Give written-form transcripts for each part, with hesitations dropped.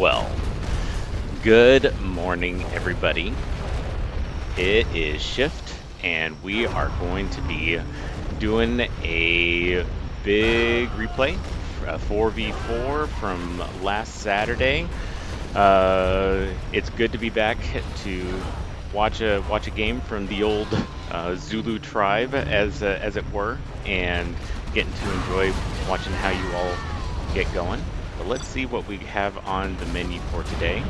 Well, good morning, everybody. It is Shift, and we are going to be doing a big replay, a 4v4 from last Saturday. It's good to be back to watch a game from the old Zulu tribe, as it were, and getting to enjoy watching how you all get going. But let's see what we have on the menu for today.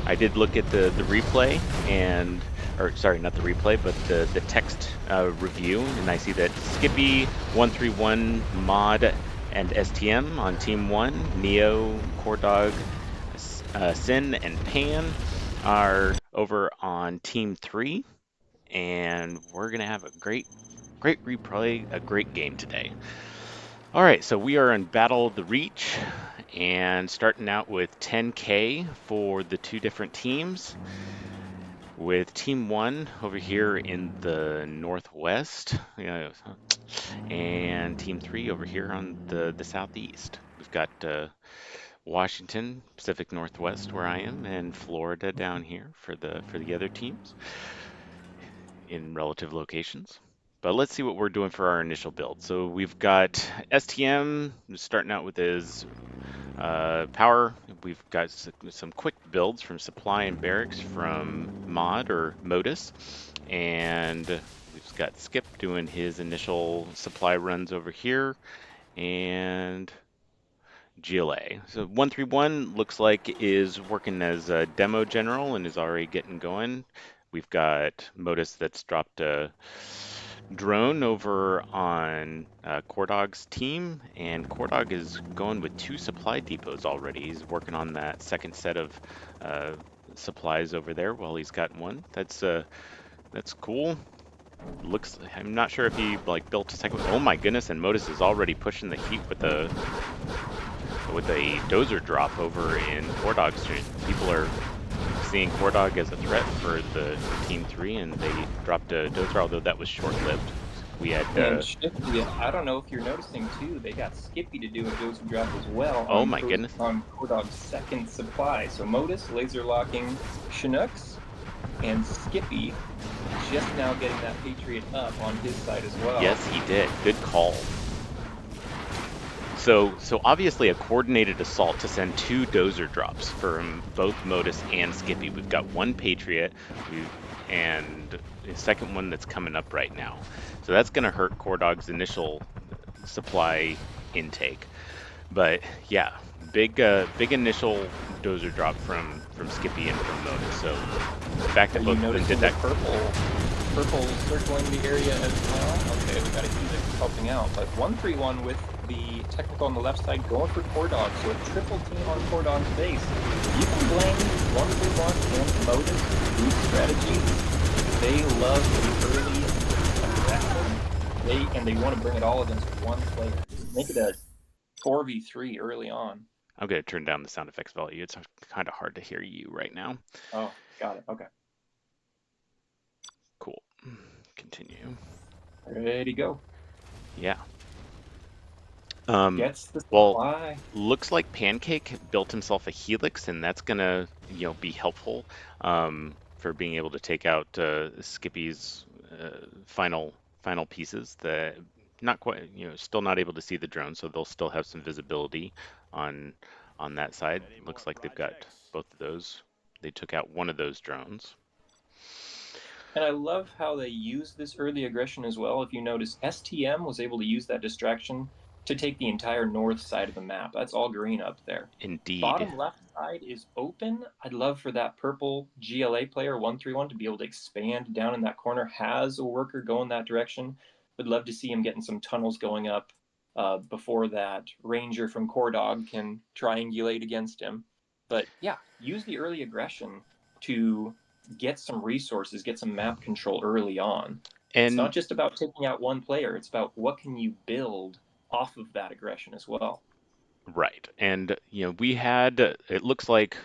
I did look at the replay or sorry, not the replay, but the text review, and I see that Skippy 131 Mod and STM on Team 1, Neo, CoreDawg, Sin, and Pan are over on Team 3, and we're gonna have a great replay, a great game today. All right, so we are in Battle of the Reach, and starting out with 10K for the two different teams, with Team 1 over here in the northwest, and Team 3 over here on the southeast. We've got Washington, Pacific Northwest, where I am, and Florida down here for the other teams in relative locations. But let's see what we're doing for our initial build. So we've got STM starting out with his power. We've got some quick builds from Supply and Barracks from Mod or Modus. And we've got Skip doing his initial supply runs over here. And GLA. So 131 looks like is working as a demo general and is already getting going. We've got Modus that's dropped a drone over on CoreDawg's team, and CoreDawg is going with 2 supply depots already. He's working on that second set of uh, supplies over there while he's got one. That's cool. Looks, I'm not sure if he like built a second. Oh my goodness! And Modus is already pushing the heat with a dozer drop over in CoreDawg's stream. People are seeing CoreDawg as a threat for the Team 3, and they dropped a dozer, although that was short-lived. We had And Skippy, I don't know if you're noticing too, they got Skippy to do a dozer drop as well oh on my goodness. CoreDawg's second supply. So Modus laser locking Chinooks, and Skippy just now getting that Patriot up on his side as well. Yes, he did. Good call. So obviously a coordinated assault to send 2 dozer drops from both Modus and Skippy. We've got 1 Patriot, and the second one that's coming up right now. So that's going to hurt CoreDawg's initial supply intake. But yeah, big initial dozer drop from Skippy and from Modus. So the fact that both of them did that. Purple circling the area as well. Okay, we got a Helix helping out, but 131 with the technical on the left side going for CoreDawg. So a triple team on CoreDawg's base. You can blame 131 and Modus boost strategy. They love the early aggression. They want to bring it all against one player. Just make it a 4v3 early on. I'm going to turn down the sound effects volume. It's kind of hard to hear you right now. Oh, got it. Okay. Cool. Continue. Ready to go. Yeah. Gets the well, supply. looks like Pancake built himself a Helix, and that's gonna, be helpful for being able to take out Skippy's final pieces. That not quite, still not able to see the drone, so they'll still have some visibility on that side. Looks like they've got both of those. They took out one of those drones. And I love how they use this early aggression as well. If you notice, STM was able to use that distraction to take the entire north side of the map. That's all green up there. Indeed. Bottom left side is open. I'd love for that purple GLA player 131 to be able to expand down in that corner. Has a worker going that direction. Would love to see him getting some tunnels going up before that Ranger from CoreDawg can triangulate against him. But yeah, use the early aggression to get some resources, get some map control early on. It's not just about taking out one player, it's about what can you build off of that aggression as well. Right. And, we had, it looks like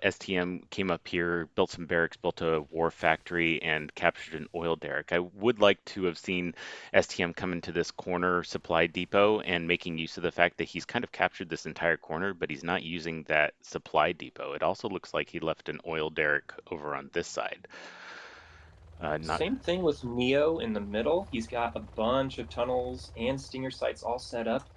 STM came up here, built some barracks, built a war factory, and captured an oil derrick. I would like to have seen STM come into this corner supply depot and making use of the fact that he's kind of captured this entire corner, but he's not using that supply depot. It also looks like he left an oil derrick over on this side. Not, Same thing with Neo in the middle. He's got a bunch of tunnels and stinger sites all set up.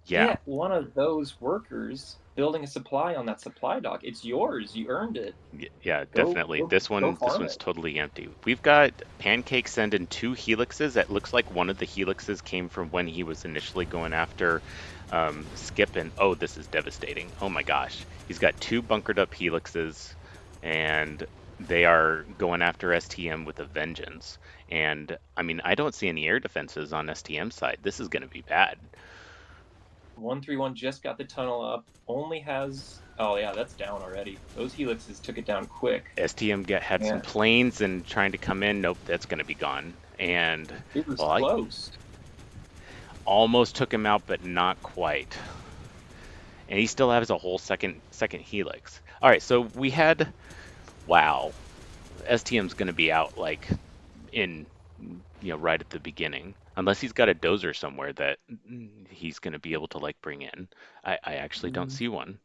yeah. Get one of those workers building a supply on that supply dock. It's yours. You earned it. Yeah, Go definitely. go go This farm one's it. totally empty. We've got Pancake sending two helixes. It looks like one of the helixes came from when he was initially going after Skip, and oh, this is devastating. Oh my gosh. He's got two bunkered up helixes, and they are going after STM with a vengeance. And I mean, I don't see any air defenses on STM side. This is going to be bad. 131 just got the tunnel up. Only has oh yeah, that's down already. Those helixes took it down quick. Had some Yeah, planes and trying to come in. Nope, that's going to be gone. And it was well, I close. almost took him out, but not quite. And he still has a whole second helix. All right, so we had wow, STM's going to be out like in right at the beginning, unless he's got a dozer somewhere that he's going to be able to like bring in. I actually don't Mm, see one.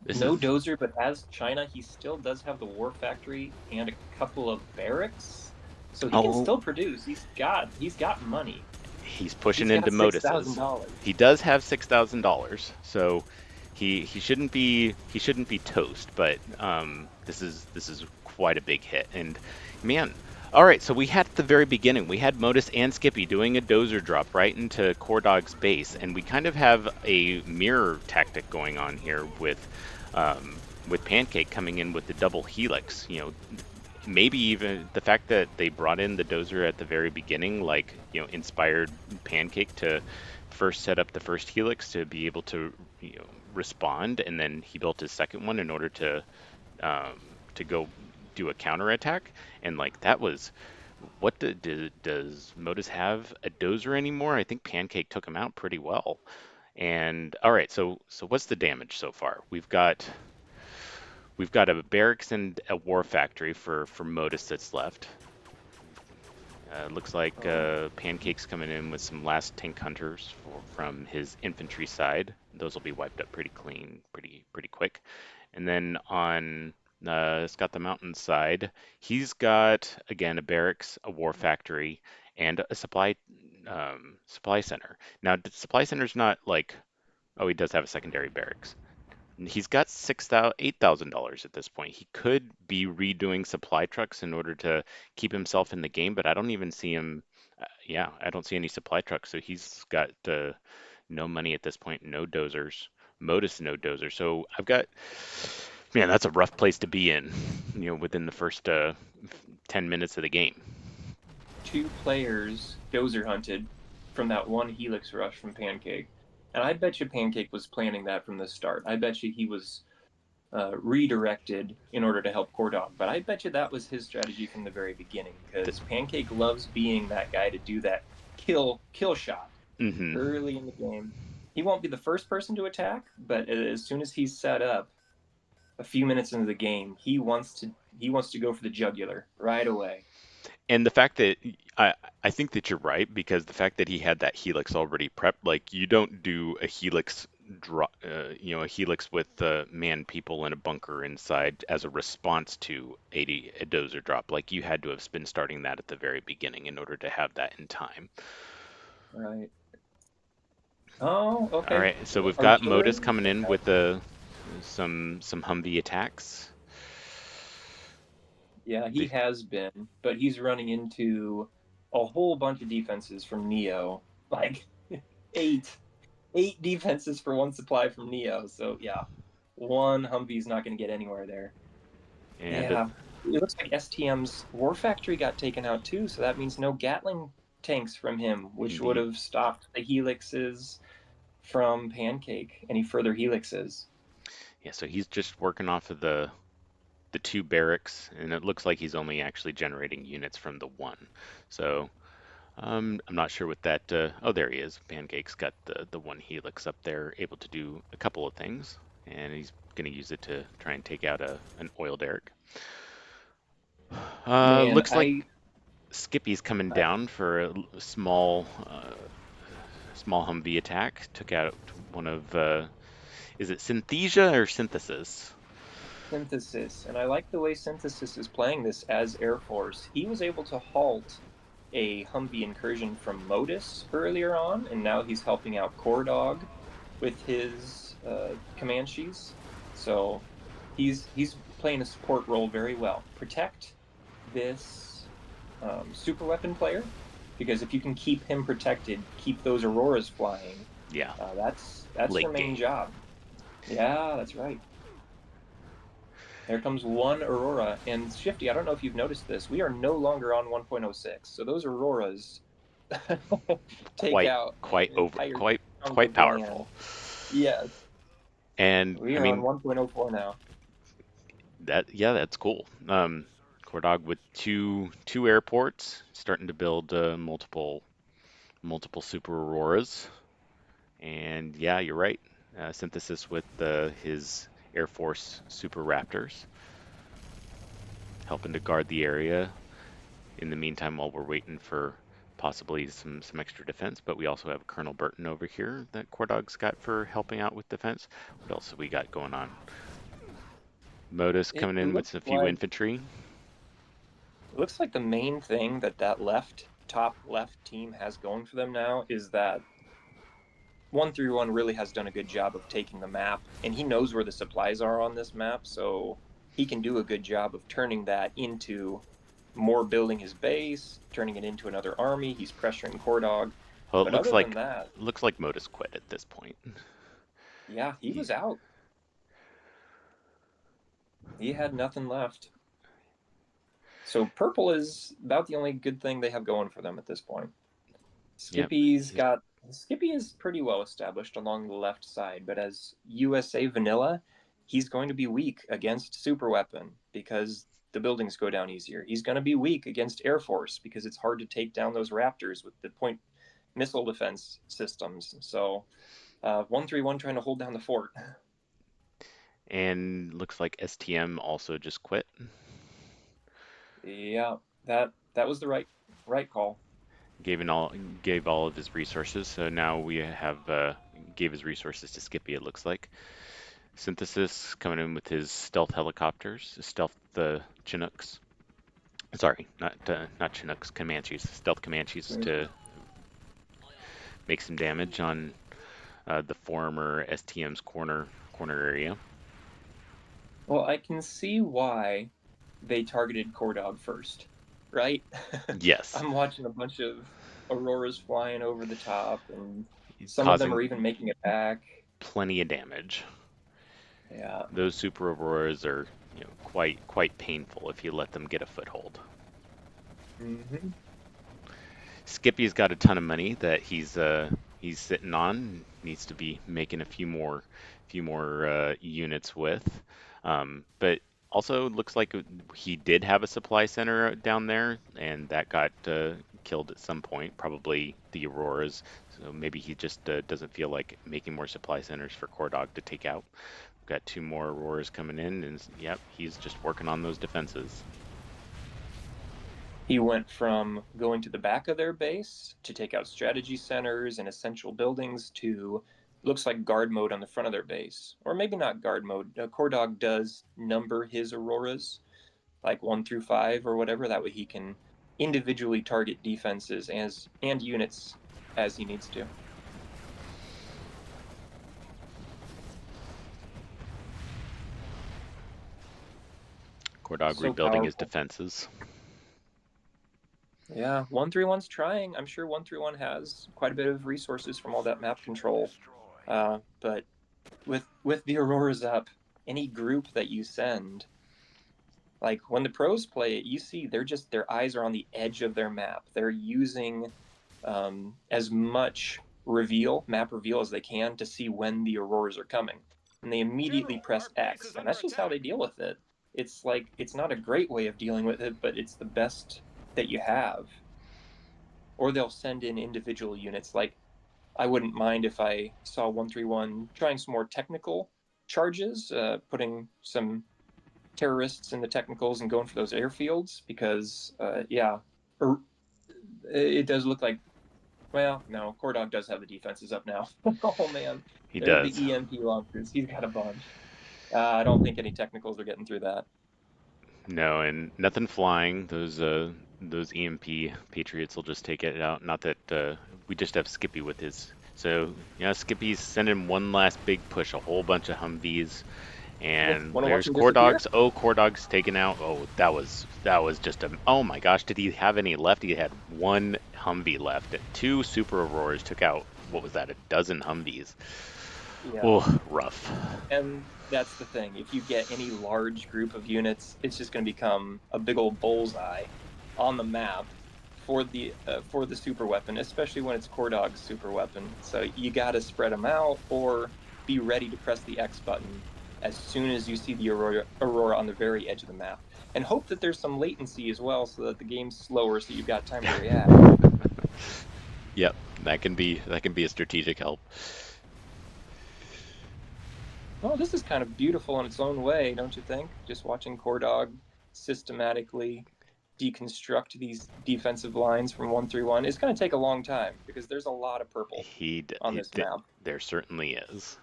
This No is dozer, but as China, he still does have the war factory and a couple of barracks, so he can oh, still produce. He's got money. he's pushing He's into got $6,000. Modus's. He does have $6,000, so he shouldn't be toast. But this is quite a big hit, and man. All right, so we had at the very beginning, we had Modus and Skippy doing a dozer drop right into CoreDawg's base, and we kind of have a mirror tactic going on here with Pancake coming in with the double helix. Maybe even the fact that they brought in the dozer at the very beginning, like, inspired Pancake to first set up the first helix to be able to, respond, and then he built his second one in order to go do a counterattack. And like that was does Modus have a dozer anymore? I think Pancake took him out pretty well. And all right, so what's the damage so far? We've got a barracks and a war factory for Modus that's left. Looks like Oh, Pancake's coming in with some last tank hunters from his infantry side. Those will be wiped up pretty clean, pretty quick. And then on Scott the Mountain side, he's got again a barracks, a war factory, and a supply center. Now, the supply center's not like, oh, he does have a secondary barracks. He's got $8,000 at this point. He could be redoing supply trucks in order to keep himself in the game, but I don't even see him. Yeah, I don't see any supply trucks. So he's got no money at this point, no dozers, Modus no dozer. So I've got, man, that's a rough place to be in, within the first 10 minutes of the game. two players dozer hunted from that one helix rush from Pancake, and I bet you Pancake was planning that from the start. I bet you he was redirected in order to help CoreDawg. But I bet you that was his strategy from the very beginning because Pancake loves being that guy to do that kill shot Mm-hmm. early in the game. He won't be the first person to attack, but as soon as he's set up, a few minutes into the game, he wants to go for the jugular right away. And the fact that I think that you're right, because the fact that he had that helix already prepped, like you don't do a helix drop, a helix with man people in a bunker inside as a response to a dozer drop. Like you had to have been starting that at the very beginning in order to have that in time. Right. Oh, All okay. right, so we've got Modus Artillery. coming in Okay. with some Humvee attacks. Yeah, he The, has been, but he's running into a whole bunch of defenses from Neo. Like eight, eight defenses for one supply from Neo. So yeah, one Humvee's not going to get anywhere there. and Yeah, it looks like STM's War Factory got taken out too. So that means no Gatling tanks from him, which would indeed. have stopped the helixes from Pancake. Any further helixes? Yeah, so he's just working off of the two barracks, and it looks like he's only actually generating units from the one. So I'm not sure what that. Oh, there he is. Pancake's got the one helix up there, able to do a couple of things, and he's going to use it to try and take out an oil derrick. Man, Looks like Skippy's coming I down for a small Humvee attack. Took out one of is it Synthesia or Synthesis? Synthesis, and I like the way Synthesis is playing this as Air Force. He was able to halt a Humvee incursion from Modus earlier on, and now he's helping out CoreDawg with his Comanches. So he's playing a support role very well. Protect this super weapon player, because if you can keep him protected, keep those Auroras flying, Yeah, that's your late main game. job. Yeah, that's right. There comes one Aurora, and Shifty, I don't know if you've noticed this, we are no longer on 1.06, so those Auroras take Quite out quite an over entire quite chunk quite of land. powerful. Yes, And we I are on mean 1.04 now. that's cool. CoreDawg with two airports, starting to build multiple super auroras. And yeah, you're right. Synthesis with his Air Force Super Raptors, helping to guard the area in the meantime while we're waiting for possibly some extra defense. But we also have Colonel Burton over here that CoreDawg's got for helping out with defense. What else have we got going on? Modus It coming in with a few infantry. looks like the main thing that top left team has going for them now is that 131 really has done a good job of taking the map, and he knows where the supplies are on this map, so he can do a good job of turning that into more building his base, turning it into another army. He's pressuring CoreDawg. Well, it But other than that, looks like Modus quit at this point. yeah, he He, was out. He had nothing left. So purple is about the only good thing they have going for them at this point. yep, Skippy's he's got Skippy is pretty well established along the left side, but as USA vanilla, he's going to be weak against super weapon because the buildings go down easier. He's going to be weak against Air Force because it's hard to take down those Raptors with the point missile defense systems. So 131 trying to hold down the fort. and looks like STM also just quit. Yeah, that was the right call. Gave in all gave all of his resources. So now we have gave his resources to Skippy. It looks like Synthesis coming in with his stealth helicopters, stealth the Chinooks. Sorry, not Chinooks, Comanches, stealth Comanches to make some damage on the former STM's corner area. Well, I can see why they targeted CoreDawg first, right? Yes, I'm watching a bunch of auroras flying over the top, and some of them causing are even making it back. plenty of damage. Yeah. Those super auroras are, quite painful if you let them get a foothold. Hmm. Skippy's got a ton of money that he's sitting on. Needs to be making a few more units with. But also looks like he did have a supply center down there, and that got killed at some point. Probably the Auroras. So maybe he just doesn't feel like making more supply centers for CoreDawg to take out. Got two more Auroras coming in, and yep, he's just working on those defenses. He went from going to the back of their base to take out strategy centers and essential buildings to looks like guard mode on the front of their base. Or maybe not guard mode. CoreDawg does number his auroras like 1 through 5 or whatever. That way he can individually target defenses and units as he needs to. CoreDawg So rebuilding his powerful. defenses. Yeah, 131's trying. I'm sure 131 has quite a bit of resources from all that map control. But with the auroras up, any group that you send, like when the pros play it, you see their eyes are on the edge of their map. They're using as much map reveal as they can to see when the auroras are coming, and they immediately press X, and that's just how they deal with it. It's like it's not a great way of dealing with it, but it's the best that you have. or they'll send in individual units. Like I wouldn't mind if I saw 131 trying some more technical charges, putting some terrorists in the technicals and going for those airfields because, yeah, it does look like. Well, no, CoreDawg does have the defenses up now. Oh man, He there's does. the EMP launchers. He's got a bunch. I don't think any technicals are getting through that. No, and nothing flying. Those EMP Patriots will just take it out. Not that we just have Skippy with his. So yeah, Skippy's sending one last big push, a whole bunch of Humvees, and Want to watch there's him disappear? CoreDawg's. Oh, CoreDawg's taken out. Oh, that was just a. Oh my gosh, did he have any left? He had one Humvee left. Two Super Auroras took out. What was that? A dozen Humvees. Yeah. Oh, rough. And that's the thing. If you get any large group of units, it's just going to become a big old bullseye on the map for the super weapon, especially when it's CoreDawg's super weapon. So you got to spread them out or be ready to press the X button as soon as you see the Aurora on the very edge of the map, and hope that there's some latency as well, so that the game's slower, so you've got time to react. Yep, that can be a strategic help. Well, this is kind of beautiful in its own way, don't you think? Just watching CoreDawg systematically deconstruct these defensive lines from 131 is going to take a long time because there's a lot of purple on this map. There certainly is.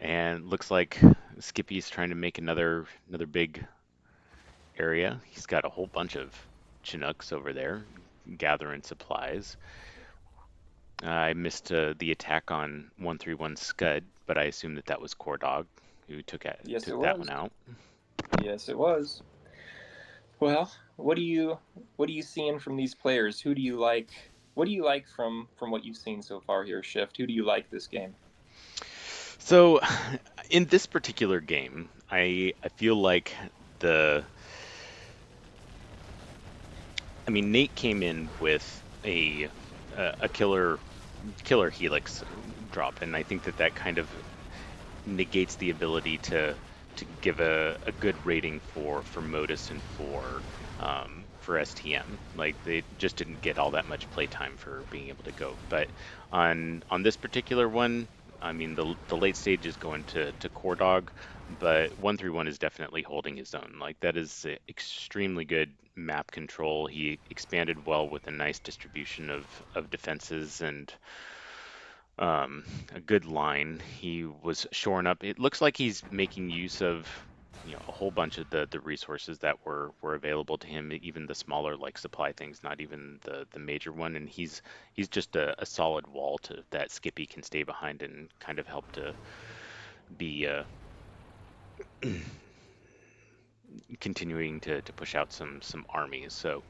And looks like Skippy's trying to make another big area. He's got a whole bunch of Chinooks over there gathering supplies. I missed the attack on 131 Scud, but I assume that was CoreDawg who Yes, it took that one was. out. Yes, it was. Well, what are you seeing from these players? Who do you like? What do you like from what you've seen so far here, Shift? Who do you like this game? So, in this particular game, I feel like the I mean Nate came in with a killer Helix drop, and I think that kind of negates the ability to give a good rating for Modus and for STM. Like they just didn't get all that much playtime for being able to go. But on this particular one, I mean the late stage is going to CoreDawg, but 131 is definitely holding his own. Like that is extremely good map control. He expanded well with a nice distribution of defenses and a good line. He was shoring up. It looks like he's making use of, a whole bunch of the resources that were available to him, even the smaller like supply things, not even the major one. And he's just a solid wall to that Skippy can stay behind and kind of help to be continuing to push out some armies. So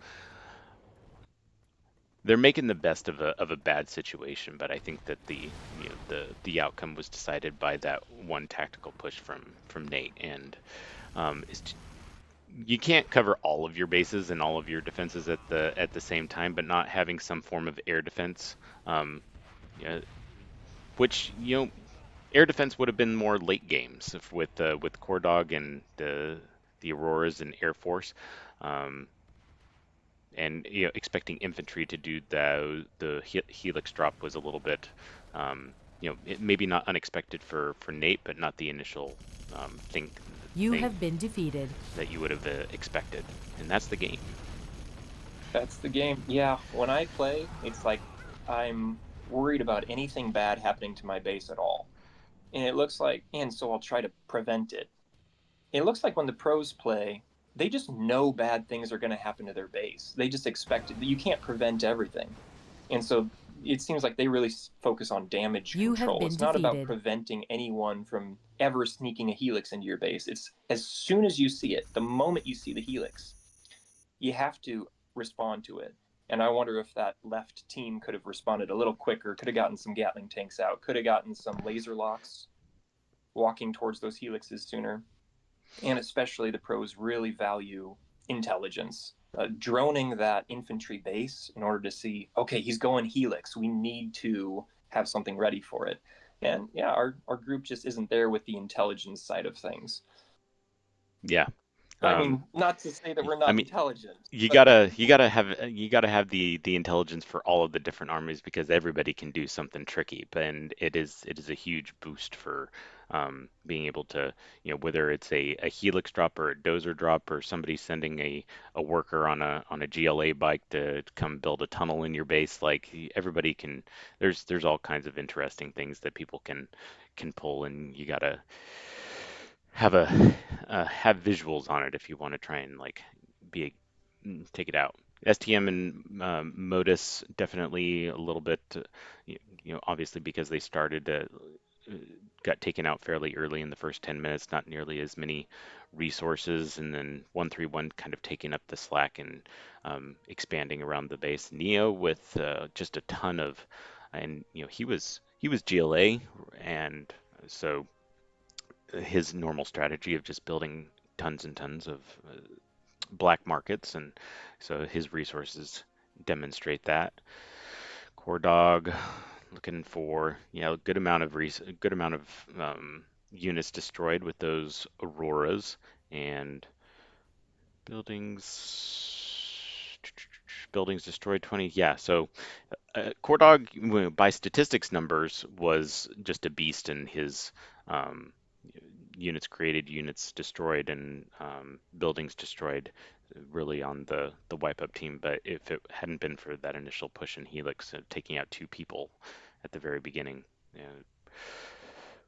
they're making the best of a bad situation, but I think that the outcome was decided by that one tactical push from Nate, and is you can't cover all of your bases and all of your defenses at the same time, but not having some form of air defense, um, yeah, which air defense would have been more late games with CoreDawg and the Auroras and Air Force. Um, and expecting infantry to do the helix drop was a little bit maybe not unexpected for Nate, but not the initial You thing have been defeated. that you would have expected, and that's the game. That's the game. Yeah, when I play, it's like I'm worried about anything bad happening to my base at all. And it looks like, and so I'll try to prevent it. It looks like when the pros play, they just know bad things are going to happen to their base. They just expect it. You can't prevent everything. And so it seems like they really focus on damage You have control. been It's not about defeated. preventing anyone from ever sneaking a helix into your base. It's as soon as you see it, the moment you see the helix, you have to respond to it. And I wonder if that left team could have responded a little quicker, could have gotten some Gatling tanks out, could have gotten some laser locks walking towards those helixes sooner. And especially the pros really value intelligence. Droning that infantry base in order to see, okay, he's going helix. We need to have something ready for it. And yeah, our group just isn't there with the intelligence side of things. Yeah, I Um, mean, not to say that we're I not mean, intelligent, you but gotta you gotta have the intelligence for all of the different armies because everybody can do something tricky. But and it is a huge boost for being able to, you know, whether it's a helix drop or a dozer drop or somebody sending a worker on a GLA bike to come build a tunnel in your base. Like everybody can, there's all kinds of interesting things that people can pull, and you gotta have a have visuals on it if you want to try and like be take it out. STM and Modus definitely a little bit, you know, obviously because they started got taken out fairly early in the first 10 minutes, not nearly as many resources, and then 131 kind of taking up the slack and expanding around the base. Neo with just a ton of, and you know, he was GLA, and so his normal strategy of just building tons and tons of black markets, and so his resources demonstrate that. CoreDawg looking for, you know, good amount of units destroyed with those auroras and buildings destroyed 20. Yeah, so CoreDawg, by statistics numbers, was just a beast in his um, units created, units destroyed, and buildings destroyed, really on the wipe up team. But if it hadn't been for that initial push in Helix, taking out two people at the very beginning,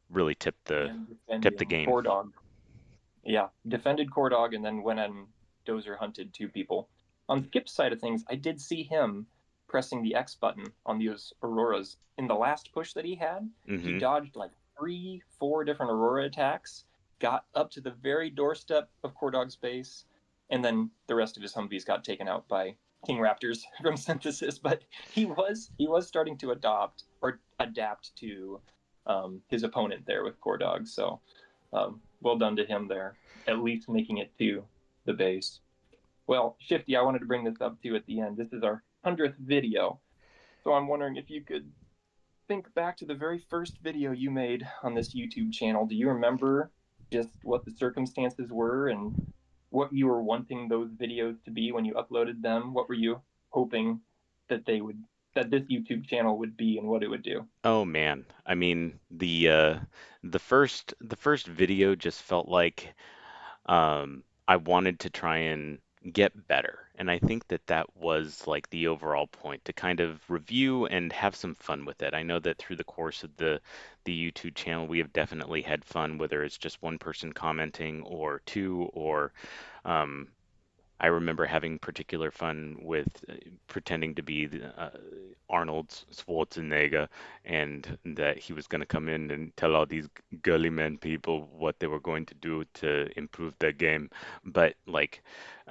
really and tipped the defending game. CoreDawg. Yeah, defended CoreDawg and then went and dozer hunted two people. On Skip's side of things, I did see him pressing the X button on those Auroras. In the last push that he had, he Hmm. dodged like 3, 4 different Aurora attacks, got up to the very doorstep of CoreDawg's base, and then the rest of his Humvees got taken out by King Raptors from Synthesis. But he was starting to adapt to his opponent there with CoreDawg. So well done to him there, at least making it to the base. Well, Shifty, I wanted to bring this up too at the end. This is our 100th video. So I'm wondering if you could think back to the very first video you made on this YouTube channel. Do you remember just what the circumstances were and what you were wanting those videos to be when you uploaded them? What were you hoping that that this YouTube channel would be and what it would do? Oh man, I mean the first video just felt like I wanted to try and get better. And I think that that was like the overall point, to kind of review and have some fun with it. I know that through the course of the YouTube channel, we have definitely had fun, whether it's just one person commenting or two, or um, I remember having particular fun with pretending to be Arnold Schwarzenegger, and that he was going to come in and tell all these girly men people what they were going to do to improve their game. But like,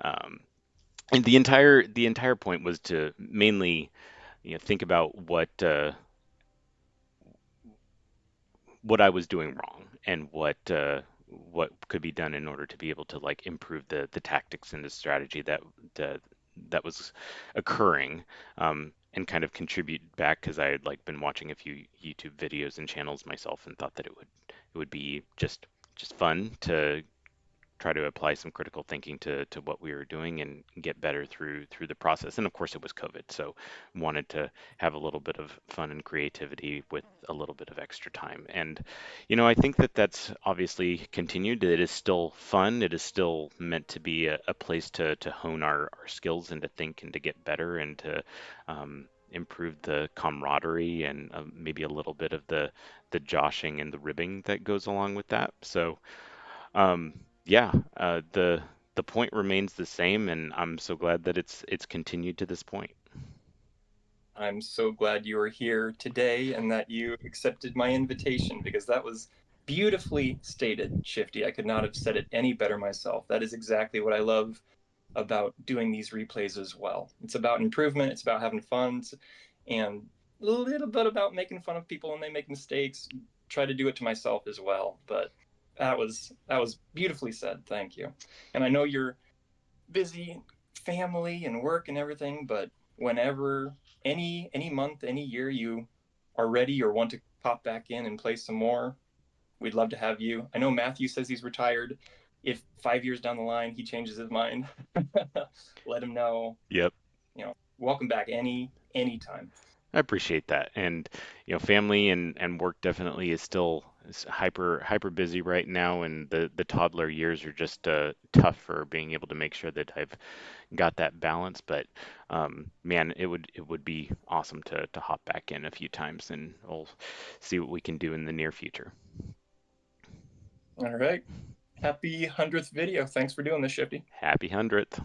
um, and the entire point was to mainly, you know, think about what I was doing wrong and what could be done in order to be able to like improve the tactics and the strategy that that was occurring, and kind of contribute back because I had like been watching a few YouTube videos and channels myself and thought that it would be just fun to try to apply some critical thinking to what we were doing and get better through the process. And of course, it was COVID, so wanted to have a little bit of fun and creativity with a little bit of extra time. And you know, I think that that's obviously continued. It is still fun. It is still meant to be a place to hone our skills and to think and to get better and to improve the camaraderie and maybe a little bit of the joshing and the ribbing that goes along with that. So yeah, the point remains the same, and I'm so glad that it's continued to this point. I'm so glad you are here today and that you accepted my invitation because that was beautifully stated, Shifty. I could not have said it any better myself. That is exactly what I love about doing these replays as well. It's about improvement, it's about having fun, and a little bit about making fun of people when they make mistakes. Try to do it to myself as well. But that was beautifully said. Thank you. And I know you're busy, family and work and everything, but whenever any month, any year you are ready or want to pop back in and play some more, we'd love to have you. I know Matthew says he's retired, if 5 years down the line he changes his mind, let him know. Yep. Welcome back anytime. I appreciate that. And family and work definitely is hyper busy right now, and the toddler years are just tough for being able to make sure that I've got that balance. But man, it would be awesome to hop back in a few times, and we'll see what we can do in the near future. All right. Happy 100th video. Thanks for doing this, Shifty. Happy 100th.